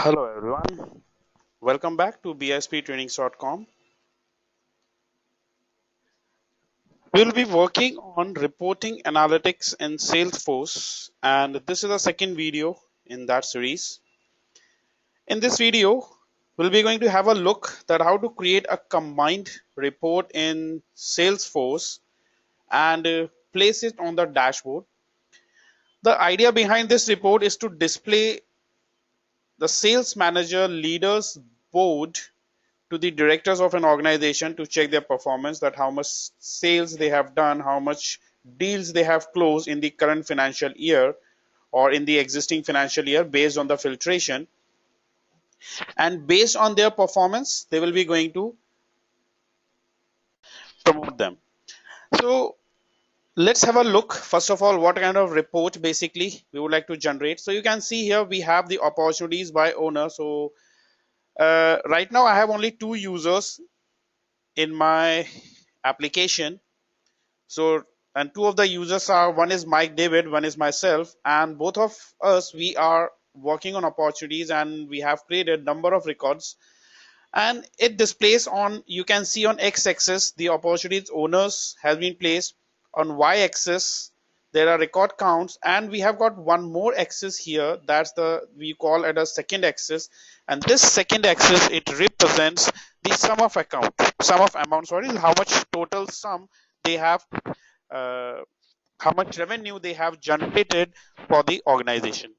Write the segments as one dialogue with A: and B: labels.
A: Hello everyone, welcome back to bsptrainings.com. We will be working on reporting analytics in Salesforce, and this is the second video in that series. In this video, we'll be going to have a look at how to create a combined report in Salesforce and place it on the dashboard. The idea behind this report is to display the sales manager leaders board to the directors of an organization to check their performance, that how much sales they have done, how much deals they have closed in the current financial year or in the existing financial year based on the filtration, and based on their performance they will be going to promote them. So let's have a look first of all what kind of report basically we would like to generate. So you can see here we have the opportunities by owner. So right now I have only 2 users in my application. So, and 2 of the users are, one is Mike David, one is myself, and both of us, we are working on opportunities and we have created number of records, and it displays on, you can see on x-axis the opportunities owners has been placed, on y-axis there are record counts, and we have got one more axis here, that's the, we call it a second axis, and this second axis, it represents the sum of amount, sorry, how much total sum they have, uh, how much revenue they have generated for the organization.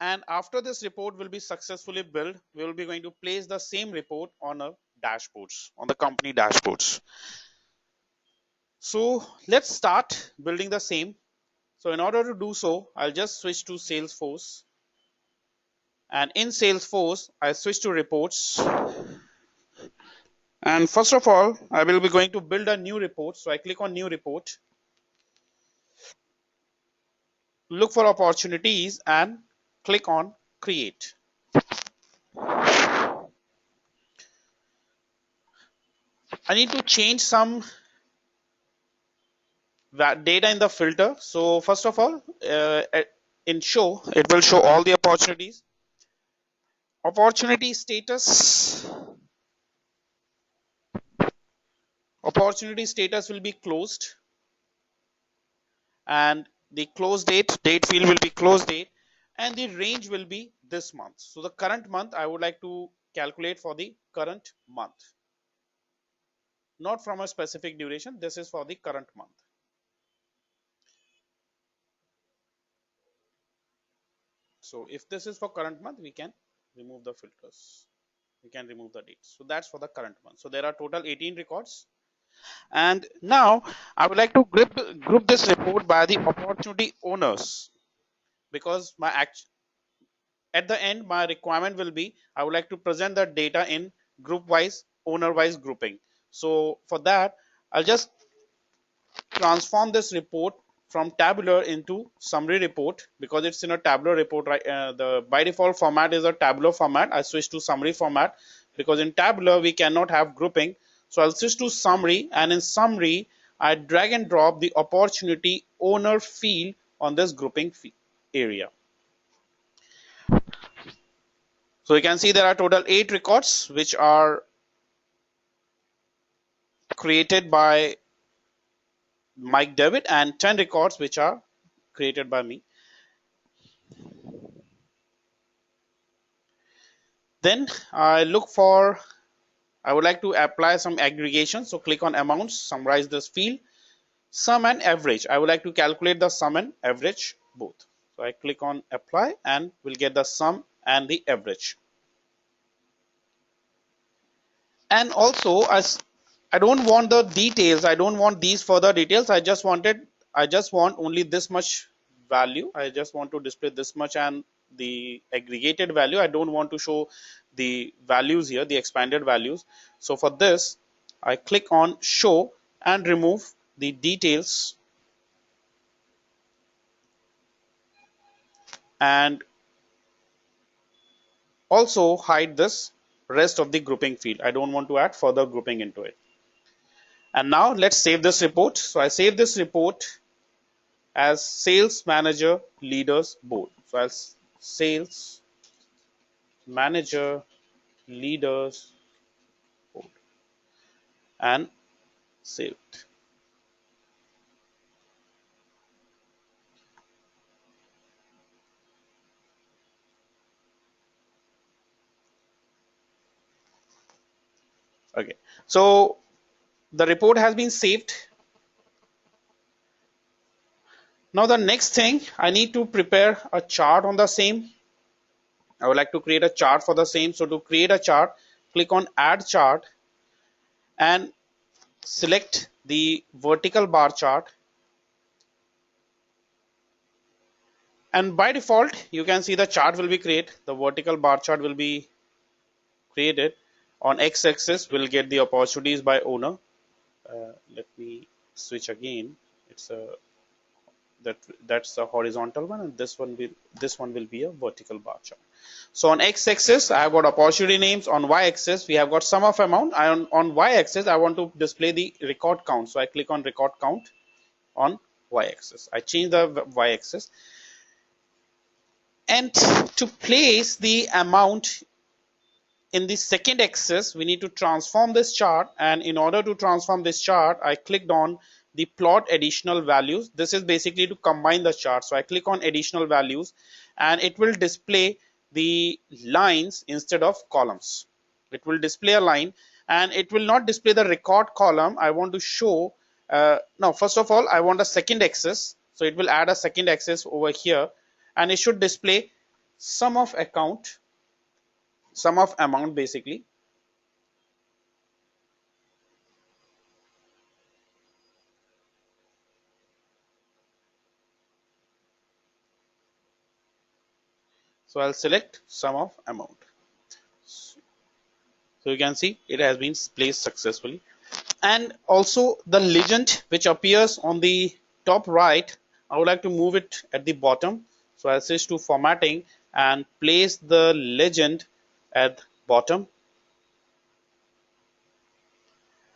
A: And after this report will be successfully built, we will be going to place the same report on a dashboards, on the company dashboards. So let's start building the same. So in order to do so, I'll just switch to Salesforce, and in Salesforce I switch to reports, and first of all I will be going to build a new report. So I click on new report, look for opportunities and click on create. I need to change some data in the filter. So first of all, in show, it will show all the opportunities. Opportunity status will be closed, and the close date field will be close date, and the range will be this month. So the current month I would like to calculate for the current month, not from a specific duration. This is for the current month. So if this is for current month, we can remove the filters, we can remove the dates. So that's for the current month. So there are total 18 records, and now I would like to group this report by the opportunity owners, because at the end my requirement will be, I would like to present the data in group wise, owner wise grouping. So for that I'll just transform this report from tabular into summary report, because it's in a tabular report, right? The by default format is a tabular format. I switch to summary format because in tabular we cannot have grouping. So I'll switch to summary, and in summary I drag and drop the opportunity owner field on this grouping area. So you can see there are total 8 records which are created by Mike David, and 10 records which are created by me. Then I would like to apply some aggregation. So click on amounts, summarize this field, sum and average. I would like to calculate the sum and average both. So I click on apply and we'll get the sum and the average. And also, as I don't want the details, I don't want these further details. I just want only this much value. I just want to display this much and the aggregated value. I don't want to show the values here, the expanded values. So for this I click on show and remove the details, and also hide this rest of the grouping field. I don't want to add further grouping into it. And now let's save this report. So I save this report as sales manager leaders board. So I'll sales manager leaders and save it. Okay, so the report has been saved. Now the next thing, I need to prepare a chart on the same. I would like to create a chart for the same. So to create a chart, click on add chart and select the vertical bar chart. And by default, you can see the chart will be created. The vertical bar chart will be created. On x-axis, we'll get the opportunities by owner. Let me switch again. It's a that's the horizontal one, and this one will be a vertical bar chart. So on x-axis, I have got opportunity names. On y-axis, we have got sum of amount. On y-axis, I want to display the record count. So I click on record count on y-axis. I change the y-axis. And to place the amount in the second axis, we need to transform this chart. And in order to transform this chart, I clicked on the plot additional values. This is basically to combine the chart. So I click on additional values and it will display the lines instead of columns. It will display a line and it will not display the record column. I want to show, now first of all, I want a second axis. So it will add a second axis over here and it should display sum of account, sum of amount basically. So I'll select sum of amount. So you can see it has been placed successfully. And also the legend which appears on the top right, I would like to move it at the bottom. So I'll switch to formatting and place the legend at bottom.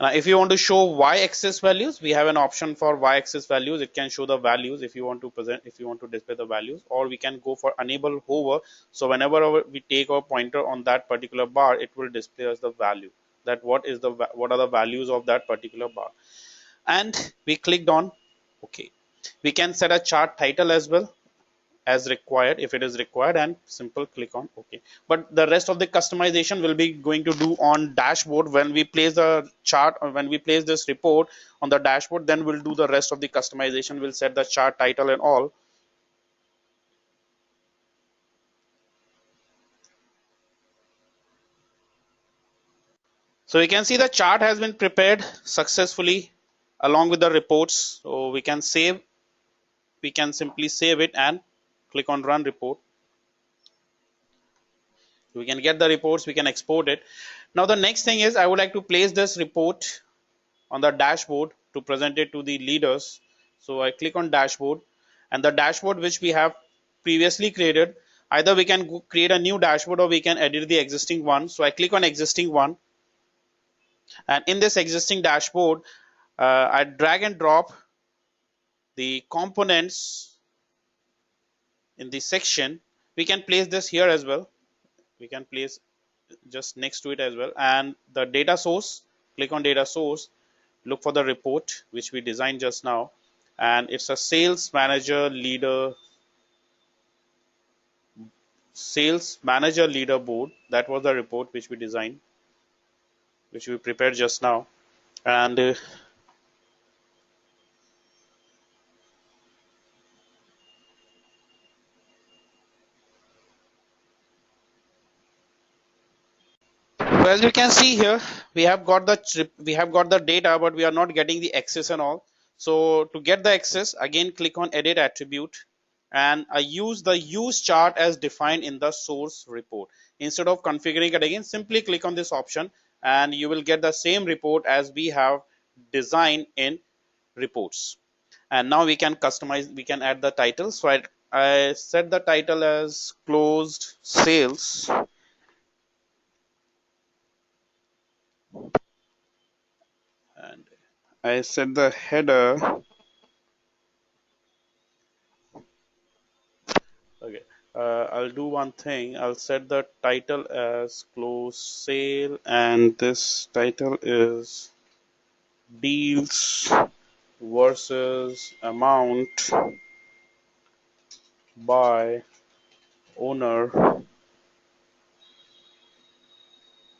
A: Now, if you want to show y-axis values, we have an option for y-axis values. It can show the values if you want to present, if you want to display the values, or we can go for enable hover. So whenever we take our pointer on that particular bar, it will display us the value. That what are the values of that particular bar. And we clicked on OK. We can set a chart title as well as required if it is required, and simple click on OK. But the rest of the customization will be going to do on dashboard. When we place the chart or when we place this report on the dashboard, then we'll do the rest of the customization. We'll set the chart title and all. So you can see the chart has been prepared successfully along with the reports. So we can simply save it and click on run report. We can get the reports, we can export it. Now the next thing is I would like to place this report on the dashboard to present it to the leaders. So I click on dashboard, and the dashboard which we have previously created, either we can create a new dashboard or we can edit the existing one. So I click on existing one, and in this existing dashboard, I drag and drop the components in the section. We can place this here as well. We can place just next to it as well. And the data source, click on data source, look for the report which we designed just now, and it's a sales manager leaderboard. That was the report which we designed, which we prepared just now. And so as you can see here, we have got the data, but we are not getting the access and all. So to get the access, again click on edit attribute, and I use the use chart as defined in the source report. Instead of configuring it again, simply click on this option and you will get the same report as we have designed in reports. And now we can customize, we can add the title. So I set the title as closed sales, and I set the header Okay. I'll do one thing. I'll set the title as close sale, and this title is deals versus amount by owner.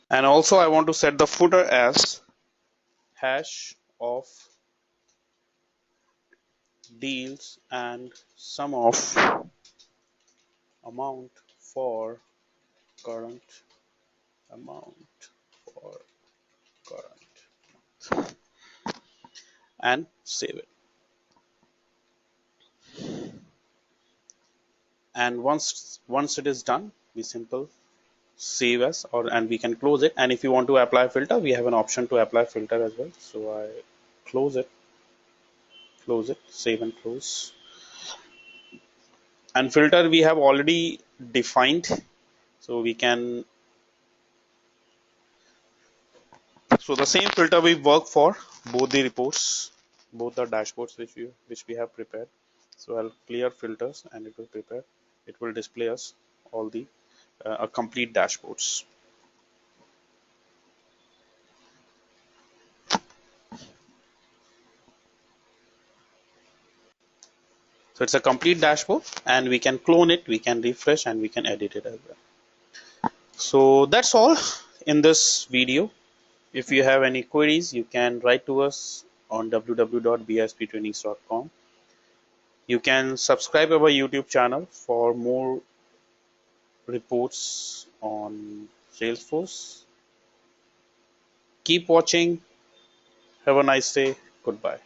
A: And also I want to set the footer as hash of deals and sum of amount for current amount for current, and save it. And once it is done, we simple save as, or and we can close it. And if you want to apply filter, we have an option to apply filter as well. So I close it, save and close. And filter we have already defined, so we can, so the same filter we work for both the reports, both the dashboards which we have prepared. So I'll clear filters and it will prepare, it will display us all the a complete dashboards. So it's a complete dashboard, and we can clone it, we can refresh, and we can edit it as well. So that's all in this video. If you have any queries, you can write to us on www.bsptrainings.com. You can subscribe our YouTube channel for more reports on Salesforce. Keep watching. Have a nice day. Goodbye.